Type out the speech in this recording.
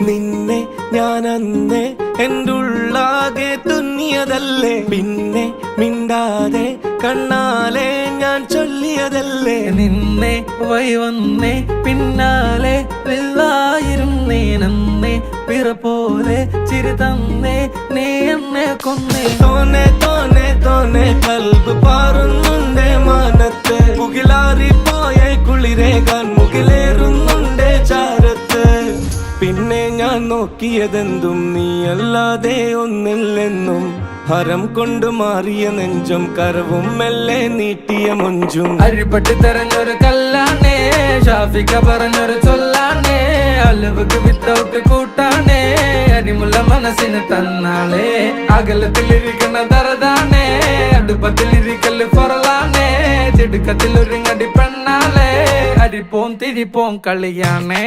നിന്നെ ഞാൻ അന്നേ എൻ്റെ ഉള്ളാകെ തുന്നിയതല്ലേ, പിന്നെ മിണ്ടാതെ കണ്ണാലെ ഞാൻ ചൊല്ലിയതല്ലേ. നിന്നെ വന്നേ പിന്നാലെ വെള്ളായിരുന്നേ നന്നേ പിറ പോലെ ചിരി തന്നേ നീ എന്നെ കൊന്നേ. തോനെ തോനെ തോനെ കൽബ് പാറുന്നുണ്ടേ മാനത്ത്, മുകിലാറിപ്പോയ കുളിരേകാൻ മുകിലേറുന്നുണ്ടേ ചാരത്ത്. പിന്നെ ഞാൻ നോക്കിയതെന്തും നീയല്ലാതെ ഒന്നില്ലെന്നും, ഹരം കൊണ്ട് മാറിയ നെഞ്ചും കരവും മെല്ലെ നീട്ടിയ മൊഞ്ചും. അരിപ്പട്ടി തെരഞ്ഞൊരു കല്ലാണേ, ഷാഫിക്ക പറഞ്ഞൊരു ചൊല്ലാണേ, അലവുക്ക് വിത്തൗട്ട് കൂട്ടാണേ, അരിമുള്ള മനസ്സിന് തന്നാളേ. അകലത്തിലിരിക്കുന്ന ദറതാണേ, അടുപ്പത്തിലിരിക്കല് ഫൊറലാണേ, തിടുക്കത്തിൽ ഒരുങ്ങടി പെണ്ണാളേ, അരിപ്പോം തിരിപ്പോം കളിയാണേ.